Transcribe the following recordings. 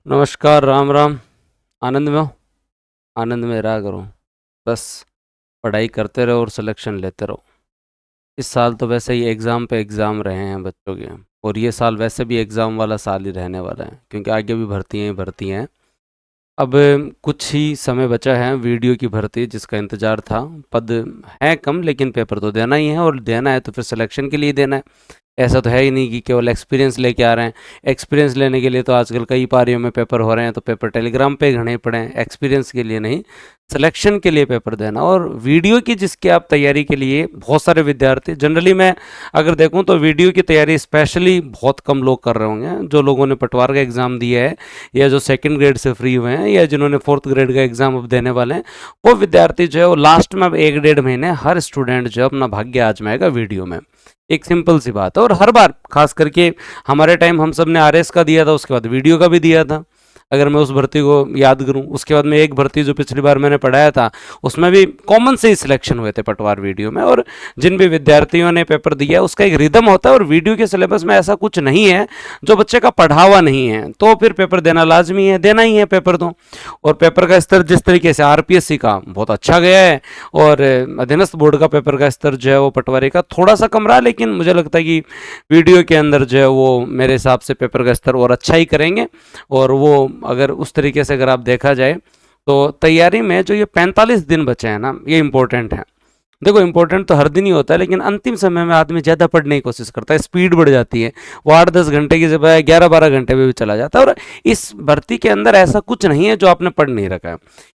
नमस्कार, राम राम। आनंद में हो? आनंद में रहा करो। बस पढ़ाई करते रहो और सिलेक्शन लेते रहो। इस साल तो वैसे ही एग्ज़ाम पे एग्ज़ाम रहे हैं बच्चों के, और ये साल वैसे भी एग्ज़ाम वाला साल ही रहने वाला है, क्योंकि आगे भी भर्तियाँ ही भर्ती हैं। अब कुछ ही समय बचा है वीडियो की भर्ती जिसका इंतज़ार था। पद हैं कम, लेकिन पेपर तो देना ही है, और देना है तो फिर सिलेक्शन के लिए देना है। ऐसा तो है ही नहीं कि केवल एक्सपीरियंस लेके आ रहे हैं। एक्सपीरियंस लेने के लिए तो आजकल कई पारियों में पेपर हो रहे हैं, तो पेपर टेलीग्राम पे घने पड़े हैं। एक्सपीरियंस के लिए नहीं, सिलेक्शन के लिए पेपर देना। और वीडियो की जिसकी आप तैयारी के लिए बहुत सारे विद्यार्थी, जनरली मैं अगर देखूं तो वीडियो की तैयारी स्पेशली बहुत कम लोग कर रहे होंगे। जो लोगों ने पटवार का एग्ज़ाम दिया है, या जो सेकंड ग्रेड से फ्री हुए हैं, या जिन्होंने फोर्थ ग्रेड का एग्ज़ाम अब देने वाले हैं, वो विद्यार्थी जो है वो लास्ट में अब 1 डेढ़ महीने हर स्टूडेंट जो है अपना भाग्य आजमाएगा वीडियो में। एक सिंपल सी बात है। और हर बार खास करके हमारे टाइम हम सब ने आरएस का दिया था, उसके बाद वीडियो का भी दिया था। अगर मैं उस भर्ती को याद करूं, उसके बाद में एक भर्ती जो पिछली बार मैंने पढ़ाया था, उसमें भी कॉमन से ही सिलेक्शन हुए थे पटवार वीडियो में। और जिन भी विद्यार्थियों ने पेपर दिया उसका एक रिदम होता है, और वीडियो के सिलेबस में ऐसा कुछ नहीं है जो बच्चे का पढ़ा हुआ नहीं है, तो फिर पेपर देना लाजमी है, देना ही है पेपर तो। और पेपर का स्तर जिस तरीके से आरपीएससी का बहुत अच्छा गया है, और अधीनस्थ बोर्ड का पेपर का स्तर जो है वो पटवारी का थोड़ा सा कम रहा, लेकिन मुझे लगता है कि वीडियो के अंदर जो है वो मेरे हिसाब से पेपर का स्तर और अच्छा ही करेंगे। और वो अगर उस तरीके से अगर आप देखा जाए तो तैयारी में जो ये 45 दिन बचे हैं ना, ये इंपॉर्टेंट है। देखो, इंपॉर्टेंट तो हर दिन ही होता है, लेकिन अंतिम समय में आदमी ज़्यादा पढ़ने की कोशिश करता है, स्पीड बढ़ जाती है। वो 8-10 घंटे की जगह 11-12 घंटे में भी चला जाता है। और इस भर्ती के अंदर ऐसा कुछ नहीं है जो आपने पढ़ नहीं रखा है।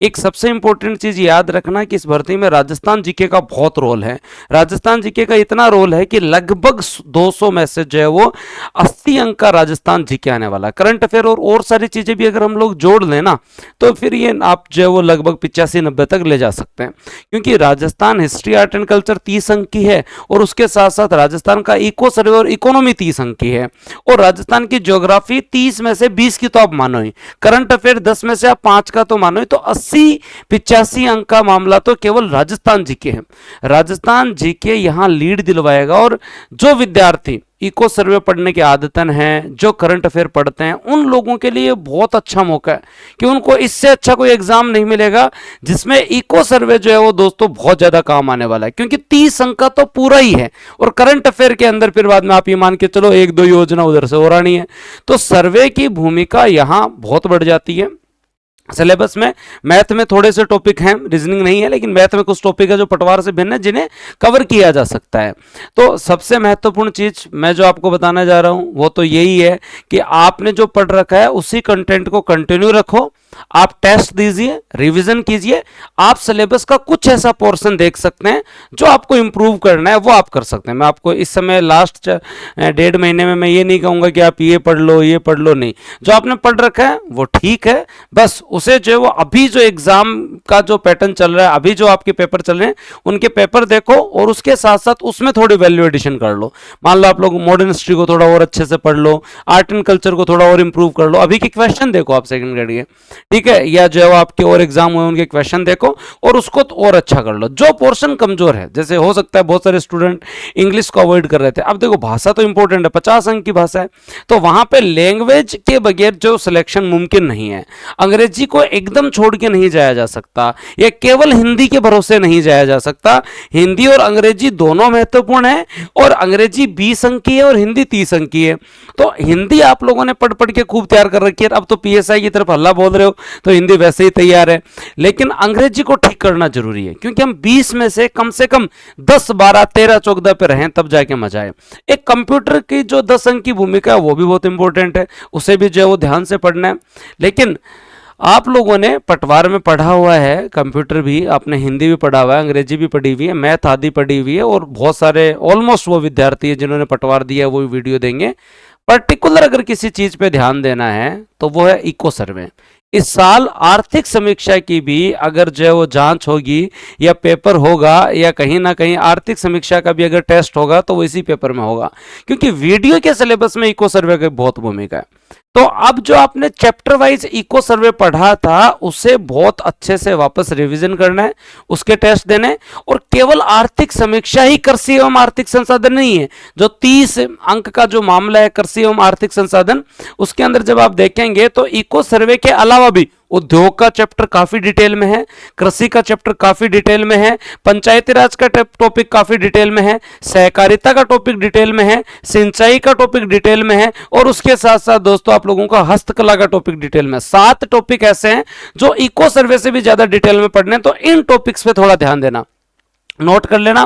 एक सबसे इंपॉर्टेंट चीज़ याद रखना कि इस भर्ती में राजस्थान जीके का बहुत रोल है। राजस्थान जीके का इतना रोल है कि लगभग 200 में से जो है वो 80 अंक का राजस्थान जीके आने वाला है। करंट अफेयर और सारी चीज़ें भी अगर हम लोग जोड़ लें ना, तो फिर ये आप जो है वो लगभग 85-90 तक ले जा सकते हैं। क्योंकि Rajasthan history art and culture 30 अंक की है, और उसके साथ साथ राजस्थान का इको सर्वे और इकोनॉमी 30 अंक की है, और राजस्थान की ज्योग्राफी 30 में से 20 की तो आप मानो ही, करंट अफेयर 10 में से आप 5 का तो मानो ही, तो 80-85 अंक का मामला तो केवल राजस्थान जीके है। राजस्थान जीके यहाँ लीड दिलवाएगा। और जो विद्यार्थी इको सर्वे पढ़ने के आदतन हैं, जो करंट अफेयर पढ़ते हैं, उन लोगों के लिए बहुत अच्छा मौका है कि उनको इससे अच्छा कोई एग्जाम नहीं मिलेगा जिसमें इको सर्वे जो है वो दोस्तों बहुत ज्यादा काम आने वाला है। क्योंकि 30 अंक का तो पूरा ही है, और करंट अफेयर के अंदर फिर बाद में आप ये मान के चलो 1-2 योजना उधर से और आनी है, तो सर्वे की भूमिका यहां बहुत बढ़ जाती है। सिलेबस में मैथ में थोड़े से टॉपिक हैं, रीजनिंग नहीं है, लेकिन मैथ में कुछ टॉपिक है जो पटवार से भिन्न है, जिन्हें कवर किया जा सकता है। तो सबसे महत्वपूर्ण चीज मैं जो आपको बताने जा रहा हूं वो तो यही है कि आपने जो पढ़ रखा है उसी कंटेंट को कंटिन्यू रखो। आप टेस्ट दीजिए, रिवीजन कीजिए। आप सिलेबस का कुछ ऐसा पोर्शन देख सकते हैं जो आपको इंप्रूव करना है, वो आप कर सकते हैं। मैं आपको इस समय लास्ट 1.5 महीने में मैं ये नहीं कहूंगा कि आप ये पढ़ लो ये पढ़ लो, नहीं। जो आपने पढ़ रखा है वो ठीक है, बस उसे जो है वो अभी जो एग्जाम का जो पैटर्न चल रहा है, अभी जो आपके पेपर चल रहे हैं उनके पेपर देखो, और उसके साथ साथ उसमें थोड़ी वैल्यू एडिशन कर लो। मान लो आप लोग मॉडर्न हिस्ट्री को थोड़ा और अच्छे से पढ़ लो, आर्ट एंड कल्चर को थोड़ा और इंप्रूव कर लो। अभी के क्वेश्चन देखो आप सेकंड ग्रेड के, ठीक है, या जो है वो आपके और एग्जाम हुए उनके क्वेश्चन देखो, और उसको तो और अच्छा कर लो। जो पोर्शन कमजोर है, जैसे हो सकता है बहुत सारे स्टूडेंट इंग्लिश को अवॉइड कर रहे थे, अब देखो भाषा तो इंपॉर्टेंट है, 50 अंक की भाषा है, तो वहां पे लैंग्वेज के बगैर जो सिलेक्शन मुमकिन नहीं है। अंग्रेजी को एकदम छोड़ के नहीं जाया जा सकता, या केवल हिंदी के भरोसे नहीं जाया जा सकता। हिंदी और अंग्रेजी दोनों महत्वपूर्ण है, और अंग्रेजी 20 अंक की है और हिंदी 30 अंक की है। तो हिंदी आप लोगों ने पढ़ पढ़ के खूब तैयार कर रखी है, अब तो पीएसआई की तरफ हल्ला बोल रहे हो, तो हिंदी वैसे ही तैयार है। लेकिन अंग्रेजी को ठीक करना जरूरी है, क्योंकि हम 20 में से कम 10, 12, 13, 14 पे रहें, तब जाके मजा आए। एक कंप्यूटर की जो 10 अंक की भूमिका है वो भी बहुत इंपॉर्टेंट है, उसे भी जो है वो ध्यान से पढ़ना है। लेकिन आप लोगों ने पटवार में पढ़ा हुआ है, कंप्यूटर भी आपने, हिंदी भी पढ़ा हुआ है, अंग्रेजी भी पढ़ी हुई है, मैथ आदि पढ़ी हुई है, और बहुत सारे ऑलमोस्ट वो विद्यार्थी है जिन्होंने पटवार दिया है वो भी वीडियो देंगे। पर्टिकुलर अगर किसी चीज पे ध्यान देना है तो वो है इको सर्वे। इस साल आर्थिक समीक्षा की भी अगर जो है वो जांच होगी या पेपर होगा, या कहीं ना कहीं आर्थिक समीक्षा का भी अगर टेस्ट होगा, तो वो इसी पेपर में होगा, क्योंकि वीडियो के सिलेबस में इको सर्वे की बहुत भूमिका है। तो अब जो आपने चैप्टर वाइज इको सर्वे पढ़ा था उसे बहुत अच्छे से वापस रिवीजन करना है, उसके टेस्ट देने हैं। और केवल आर्थिक समीक्षा ही कृषि एवं आर्थिक संसाधन नहीं है, जो 30 अंक का जो मामला है कृषि एवं आर्थिक संसाधन, उसके अंदर जब आप देखेंगे तो इको सर्वे के अलावा भी उद्योग का चैप्टर काफी डिटेल में है, कृषि का चैप्टर काफी डिटेल में है, पंचायती राज का टॉपिक काफी डिटेल में है, सहकारिता का टॉपिक डिटेल में है, सिंचाई का टॉपिक डिटेल में है, और उसके साथ साथ दोस्तों आप लोगों का हस्तकला का टॉपिक डिटेल में। 7 टॉपिक ऐसे हैं जो इको सर्वे से भी ज्यादा डिटेल में पढ़ने, तो इन टॉपिक्स पे थोड़ा ध्यान देना, नोट कर लेना।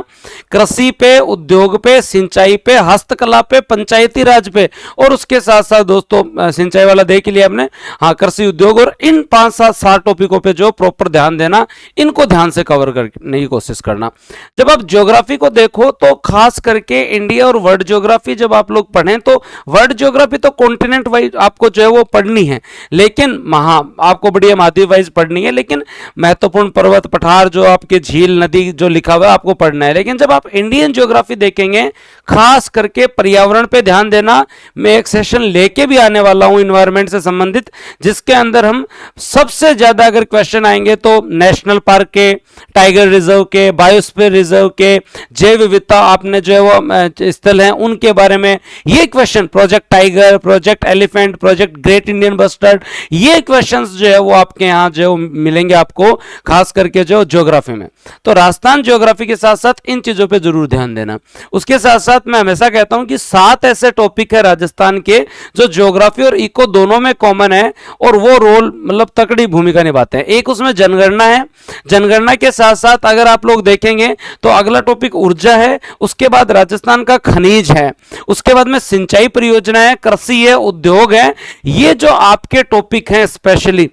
कृषि पे, उद्योग पे, सिंचाई पे, हस्तकला पे, पंचायती राज पे, और उसके साथ साथ दोस्तों सिंचाई वाला देख लिया हमने, हाँ कृषि उद्योग, और इन 5-7 टॉपिकों पे जो प्रॉपर ध्यान देना, इनको ध्यान से कवर करने की कोशिश करना। जब आप ज्योग्राफी को देखो तो खास करके इंडिया और वर्ल्ड ज्योग्राफी जब आप लोग पढ़ें तो वर्ल्ड ज्योग्राफी तो कॉन्टिनेंट वाइज आपको जो है वो पढ़नी है, लेकिन आपको बढ़िया महाद्वीप वाइज पढ़नी है, लेकिन महत्वपूर्ण पर्वत पठार जो आपके झील नदी जो लिखा हुआ आपको पढ़ना है। लेकिन जब आप इंडियन ज्योग्राफी देखेंगे, खास करके पर्यावरण पे ध्यान देना। मैं एक सेशन लेके भी आने वाला हूं इन्वायरमेंट से संबंधित, जिसके अंदर हम सबसे ज्यादा अगर क्वेश्चन आएंगे तो नेशनल पार्क के, टाइगर रिजर्व के, बायोस्फीयर रिजर्व के, जैव विविधता आपने जो है वो स्थल हैं उनके बारे में ये question, project tiger, project elephant, project great Indian bustard, ये क्वेश्चंस जो है वो आपके यहाँ जो मिलेंगे आपको, खास करके जो ज्योग्राफी में। तो राजस्थान ज्योग्राफी के साथ साथ इन चीजों पे जरूर ध्यान देना। उसके साथ साथ मैं हमेशा कहता हूं कि 7 ऐसे टॉपिक है राजस्थान के जो ज्योग्राफी और इको दोनों में कॉमन है, और वो रोल मतलब तकड़ी भूमिका निभाते हैं। एक उसमें जनगणना है, जनगणना के साथ साथ अगर आप लोग देखेंगे तो अगला टॉपिक ऊर्जा है, उसके बाद राजस्थान का खनिज है, उसके बाद में सिंचाई परियोजना है, कृषि है, उद्योग है। ये जो आपके टॉपिक हैं स्पेशली,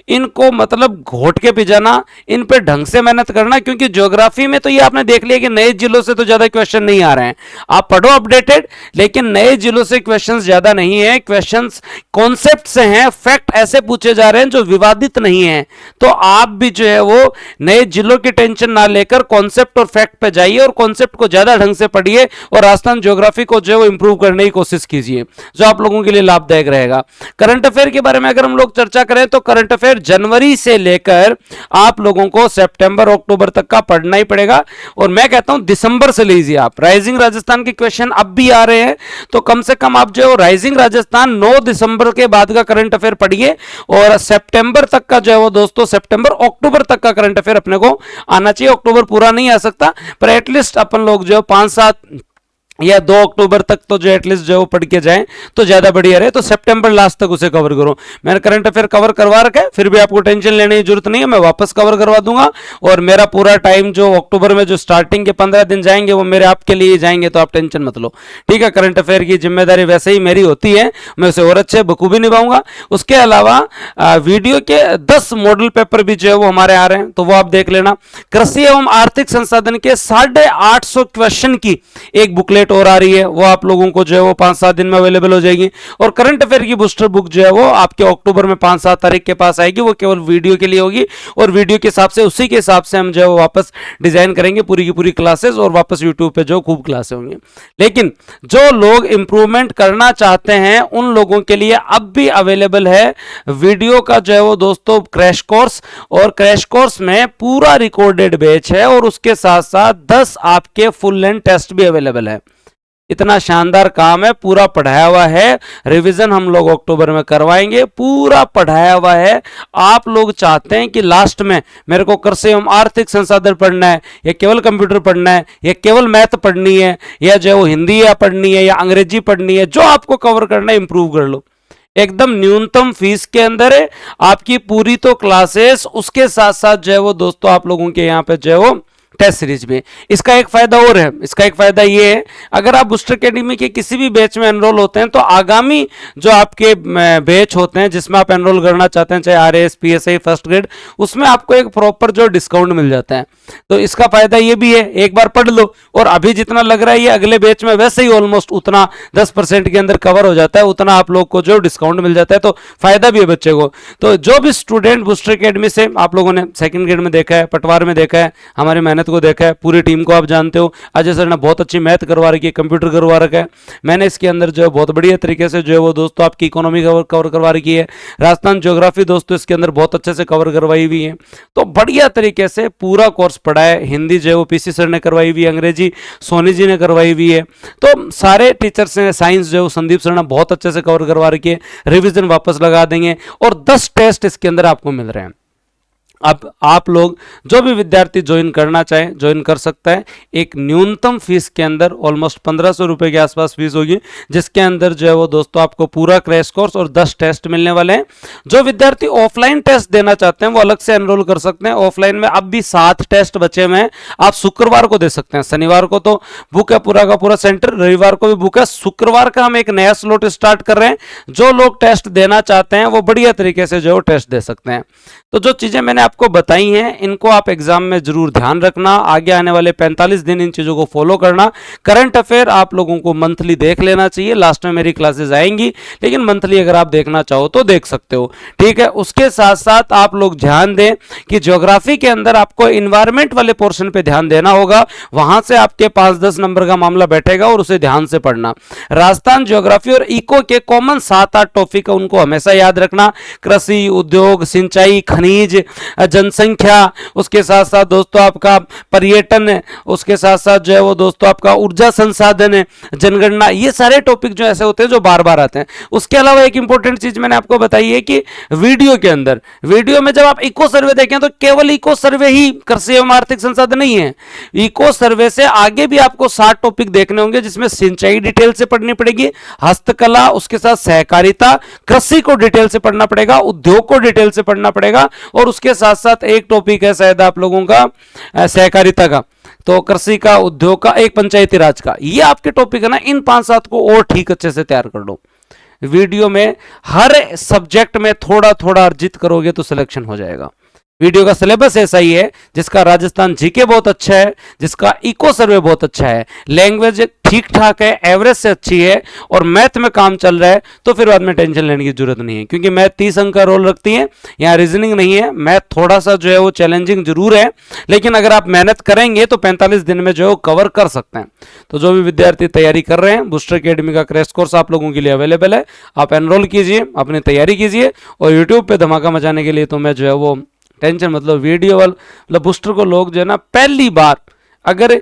इनको मतलब घोट के पी जाना, इन पे ढंग से मेहनत करना, क्योंकि ज्योग्राफी में तो ये आपने देख लिया कि नए जिलों से तो ज्यादा क्वेश्चन नहीं आ रहे हैं। आप पढ़ो अपडेटेड, लेकिन नए जिलों से क्वेश्चंस ज्यादा नहीं है, क्वेश्चंस कॉन्सेप्ट से हैं, फैक्ट ऐसे पूछे जा रहे हैं जो विवादित नहीं है। तो आप भी जो है वो नए जिलों की टेंशन ना लेकर कॉन्सेप्ट और फैक्ट पे जाइए, और कॉन्सेप्ट को ज्यादा ढंग से पढ़िए, और राजस्थान ज्योग्राफी को जो है वो इंप्रूव करने की कोशिश कीजिए, जो आप लोगों के लिए लाभदायक रहेगा। करंट अफेयर के बारे में अगर हम लोग चर्चा करें तो करंट अफेयर जनवरी से लेकर आप लोगों को सितंबर अक्टूबर तक का पढ़ना ही पड़ेगा, और मैं कहता हूं दिसंबर से लीजिए आप। राइजिंग राजस्थान के क्वेश्चन अब भी आ रहे हैं, तो कम से कम आप जो राइजिंग राजस्थान 9 दिसंबर के बाद का करंट अफेयर पढ़िए, और सितंबर तक का जो है वो दोस्तों सितंबर अक्टूबर तक का करंट अफेयर अपने को आना चाहिए। अक्टूबर पूरा नहीं आ सकता, पर एटलीस्ट अपन लोग जो 5-7 या 2 अक्टूबर तक तो जो एटलीस्ट जो पढ़ के जाएं तो ज्यादा बढ़िया रहे। तो सितंबर लास्ट तक उसे कवर करो। मैंने करंट अफेयर कवर करवा रखा है, फिर भी आपको टेंशन लेने की जरूरत नहीं है, मैं वापस कवर करवा दूंगा। और मेरा पूरा टाइम जो अक्टूबर में जो स्टार्टिंग के 15 दिन जाएंगे वो मेरे आपके लिए जाएंगे, तो आप टेंशन मत लो, ठीक है। करंट अफेयर की जिम्मेदारी वैसे ही मेरी होती है, मैं उसे और अच्छे बखूबी निभाऊंगा। उसके अलावा वीडियो के 10 मॉडल पेपर भी जो है वो हमारे आ रहे हैं, तो वो आप देख लेना। कृषि एवं आर्थिक संसाधन के 850 क्वेश्चन की एक बुकलेट और आ रही है, वो आप लोगों को जो है वो 5-7 दिन में अवेलेबल हो जाएगी। और करंट अफेयर की बूस्टर बुक जो है वो आपके अक्टूबर में 5-7 तारीख के पास आएगी, वो केवल वीडियो के लिए होगी, और वीडियो के हिसाब से उसी के हिसाब से हम जो है वो वापस डिजाइन करेंगे पूरी की पूरी क्लासेस, और वापस यूट्यूब पे जो खूब क्लासेस होंगी। लेकिन जो लोग इंप्रूवमेंट करना चाहते हैं उन लोगों के लिए अब भी अवेलेबल है वीडियो का जो है वो दोस्तों क्रैश कोर्स, और क्रैश कोर्स में पूरा रिकॉर्डेड बैच है, और उसके साथ साथ 10 आपके फुल लेंथ टेस्ट भी अवेलेबल है। इतना शानदार काम है, पूरा पढ़ाया हुआ है। रिवीजन हम लोग अक्टूबर में करवाएंगे, पूरा पढ़ाया हुआ है। आप लोग चाहते हैं कि लास्ट में मेरे को कृषि एवं आर्थिक संसाधन पढ़ना है, या केवल कंप्यूटर पढ़ना है, या केवल मैथ पढ़नी है, या जो है वो हिंदी या पढ़नी है, या अंग्रेजी पढ़नी है, जो आपको कवर करना है इंप्रूव कर लो। एकदम न्यूनतम फीस के अंदर है आपकी पूरी तो क्लासेस, उसके साथ साथ जो है वो दोस्तों आप लोगों के यहाँ पे जो है वो टेस्ट सीरीज में। इसका एक फायदा और है, इसका एक फायदा ये है, अगर आप बूस्टर एकेडमी के किसी भी बैच में एनरोल होते हैं तो आगामी जो आपके बैच होते हैं जिसमें आप एनरोल करना चाहते हैं, चाहे आरएएस, पीएसआई, फर्स्ट ग्रेड, उसमें आपको एक प्रॉपर जो डिस्काउंट मिल जाता है। तो इसका फायदा ये भी है, एक बार पढ़ लो, और अभी जितना लग रहा है ये अगले बैच में वैसे ही ऑलमोस्ट उतना 10% के अंदर कवर हो जाता है, उतना आप लोग को जो डिस्काउंट मिल जाता है, तो फायदा भी है बच्चे को। तो जो भी स्टूडेंट बूस्टर एकेडमी से आप लोगों ने सेकंड ग्रेड में देखा है, पटवार में देखा है, हमारी मेहनत को देखा है, पूरी टीम को आप जानते हो। अजय सर ने बहुत अच्छी मैथ करवा रखी है, कंप्यूटर करवा रखा है। मैंने इसके अंदर जो है बहुत बढ़िया तरीके से जो है वो दोस्तों आपकी इकोनॉमी कवर करवा रखी है। राजस्थान ज्योग्राफी दोस्तों इसके अंदर बहुत अच्छे से कवर करवाई हुई है। तो बढ़िया तरीके से पूरा कोर्स पढ़ा है। हिंदी जो है वो पीसी सर ने करवाई हुई है, अंग्रेजी सोनी जी ने करवाई हुई है। तो सारे टीचर्स ने, साइंस जो है संदीप सर ने बहुत अच्छे से कवर करवा रखी है। रिवीजन वापस लगा देंगे और 10 टेस्ट इसके अंदर आपको मिल रहे हैं। अब आप लोग जो भी विद्यार्थी ज्वाइन करना चाहें ज्वाइन कर सकता है। एक न्यूनतम फीस के अंदर ऑलमोस्ट 1500 रुपए के आसपास फीस होगी, जिसके अंदर जो है वो दोस्तों आपको पूरा क्रैश कोर्स और 10 टेस्ट मिलने वाले हैं। जो विद्यार्थी ऑफलाइन टेस्ट देना चाहते हैं वो अलग से एनरोल कर सकते हैं। ऑफलाइन में अब भी 7 टेस्ट बचे हुए हैं, आप शुक्रवार को दे सकते हैं। शनिवार को तो बुक है पूरा का पूरा सेंटर, रविवार को भी बुक है। शुक्रवार का हम एक नया स्लॉट स्टार्ट कर रहे हैं। जो लोग टेस्ट देना चाहते हैं वो बढ़िया तरीके से जो टेस्ट दे सकते हैं। तो जो चीजें मैंने आपको बताई हैं इनको आप एग्जाम में जरूर ध्यान रखना। आगे आने वाले 45 दिन इन चीजों को फॉलो करना। करंट अफेयर आप लोगों को मंथली देख लेना चाहिए। लास्ट में मेरी क्लासेस आएंगी, लेकिन मंथली अगर आप देखना चाहो तो देख सकते हो, ठीक है। उसके साथ साथ आप लोग ध्यान दें कि ज्योग्राफी के अंदर आपको इन्वायरमेंट वाले पोर्शन पे ध्यान देना होगा। वहां से आपके 5-10 नंबर का मामला बैठेगा और उसे ध्यान से पढ़ना। राजस्थान ज्योग्राफी और इको के कॉमन 7-8 टॉपिक उनको हमेशा याद रखना। कृषि, उद्योग, सिंचाई, खनिज, जनसंख्या, उसके साथ साथ दोस्तों आपका पर्यटन, उसके साथ साथ जो है वो दोस्तों आपका ऊर्जा संसाधन, जनगणना, ये सारे टॉपिक जो ऐसे होते हैं जो बार बार आते हैं। उसके अलावा एक इंपॉर्टेंट चीज मैंने आपको बताई है कि वीडियो के अंदर, वीडियो में जब आप इको सर्वे देखें तो केवल इको सर्वे ही कृषि एवं आर्थिक संसाधन नहीं है। इको सर्वे से आगे भी आपको 7 टॉपिक देखने होंगे, जिसमें सिंचाई डिटेल से पढ़नी पड़ेगी, हस्तकला, उसके साथ सहकारिता, कृषि को डिटेल से पढ़ना पड़ेगा, उद्योग को डिटेल से पढ़ना पड़ेगा, और उसके साथ साथ एक टॉपिक है शायद आप लोगों का सहकारिता का, तो कृषि का, उद्योग का, एक पंचायती राज का। ये आपके टॉपिक है ना। इन 5-7 को और ठीक अच्छे से तैयार कर लो। वीडियो में हर सब्जेक्ट में थोड़ा थोड़ा अर्जित करोगे तो सिलेक्शन हो जाएगा। वीडियो का सिलेबस ऐसा ही है जिसका राजस्थान जीके बहुत अच्छा है, जिसका इको सर्वे बहुत अच्छा है, लैंग्वेज ठीक ठाक है, एवरेज से अच्छी है, और मैथ में काम चल रहा है, तो फिर बाद में टेंशन लेने की जरूरत नहीं है, क्योंकि मैथ 30 अंक का रोल रखती है। यहाँ रीजनिंग नहीं है। मैथ थोड़ा सा जो है वो चैलेंजिंग जरूर है, लेकिन अगर आप मेहनत करेंगे तो 45 दिन में जो है वो कवर कर सकते हैं। तो जो भी विद्यार्थी तैयारी कर रहे हैं, बूस्टर अकेडमी का क्रैश कोर्स आप लोगों के लिए अवेलेबल है। आप एनरोल कीजिए, अपनी तैयारी कीजिए, और यूट्यूब पे धमाका मचाने के लिए तो मैं जो है वो टेंशन मतलब वीडियो वाल मतलब बूस्टर को लोग जो है ना, पहली बार अगर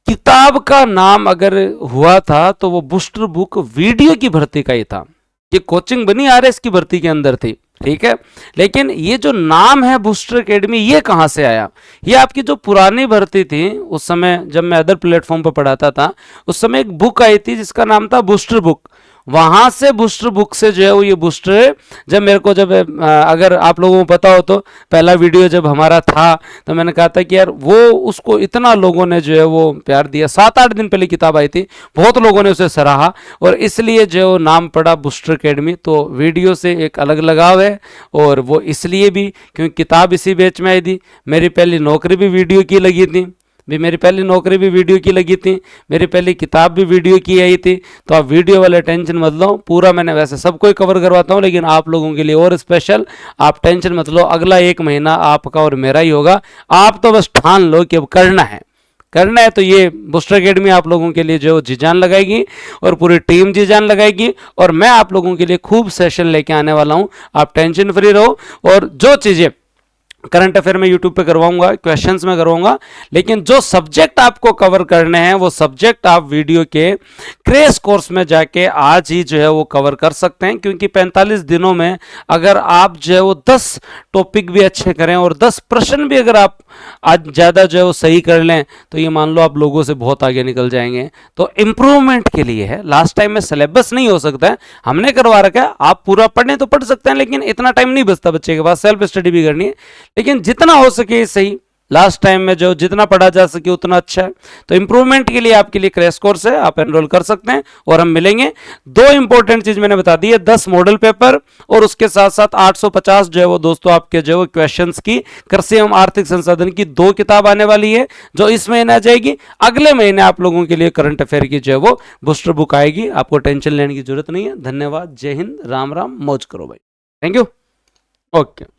किताब का नाम अगर हुआ था तो वो बूस्टर बुक वीडियो की भर्ती का ही था। ये कोचिंग बनी आरएस की भर्ती के अंदर थी, ठीक है। लेकिन ये जो नाम है बूस्टर एकेडमी, ये कहां से आया? ये आपकी जो पुरानी भर्ती थी उस समय जब मैं अदर प्लेटफॉर्म पर पढ़ाता था, उस समय एक बुक आई थी जिसका नाम था बूस्टर बुक। वहां से बूस्टर बुक से जो है वो ये बूस्टर, जब मेरे को जब अगर आप लोगों को पता हो तो पहला वीडियो जब हमारा था तो मैंने कहा था कि यार वो उसको इतना लोगों ने जो है वो प्यार दिया। 7-8 दिन पहले किताब आई थी, बहुत लोगों ने उसे सराहा, और इसलिए जो नाम पड़ा बूस्टर एकेडमी। तो वीडियो से एक अलग लगाव है, और वो इसलिए भी क्योंकि किताब इसी बैच में आई थी। मेरी पहली नौकरी भी वीडियो की लगी थी, मेरी पहली नौकरी भी वीडियो की लगी थी, मेरी पहली किताब भी वीडियो की आई थी। तो आप वीडियो वाले टेंशन मत लो, पूरा मैंने वैसे सबको ही कवर करवाता हूँ, लेकिन आप लोगों के लिए और स्पेशल। आप टेंशन मत लो, अगला 1 महीना आपका और मेरा ही होगा। आप तो बस ठान लो कि अब करना है तो ये बूस्टर एकेडमी आप लोगों के लिए जो जी जान लगाएगी, और पूरी टीम जी जान लगाएगी, और मैं आप लोगों के लिए खूब सेशन लेके आने वाला हूँ। आप टेंशन फ्री रहो, और जो चीज़ें करंट अफेयर में यूट्यूब पे करवाऊंगा, क्वेश्चंस में करवाऊंगा, लेकिन जो सब्जेक्ट आपको कवर करने हैं वो सब्जेक्ट आप वीडियो के क्रैश कोर्स में जाके आज ही जो है वो कवर कर सकते हैं। क्योंकि 45 दिनों में अगर आप जो है वो 10 टॉपिक भी अच्छे करें और 10 प्रश्न भी अगर आप आज ज़्यादा जो है वो सही कर लें, तो ये मान लो आप लोगों से बहुत आगे निकल जाएंगे। तो इम्प्रूवमेंट के लिए है। लास्ट टाइम में सिलेबस नहीं हो सकता है, हमने करवा रखा है। आप पूरा पढ़ने तो पढ़ सकते हैं, लेकिन इतना टाइम नहीं बचता बच्चे के पास, सेल्फ स्टडी भी करनी है। लेकिन जितना हो सके सही, लास्ट टाइम में जो जितना पढ़ा जा सके उतना अच्छा है। तो इंप्रूवमेंट के लिए आपके लिए क्रैश कोर्स है, आप एनरोल कर सकते हैं, और हम मिलेंगे। 2 इंपॉर्टेंट चीज मैंने बता दी है, 10 मॉडल पेपर, और उसके साथ साथ 850 जो है वो दोस्तों आपके जो है क्वेश्चंस की कृषि एवं आर्थिक संसाधन की 2 किताब आने वाली है, जो इस महीने आ जाएगी। अगले महीने आप लोगों के लिए करंट अफेयर की जो है वो बूस्टर बुक आएगी। आपको टेंशन लेने की जरूरत नहीं है। धन्यवाद, जय हिंद, राम राम, मौज करो भाई। Thank you, okay.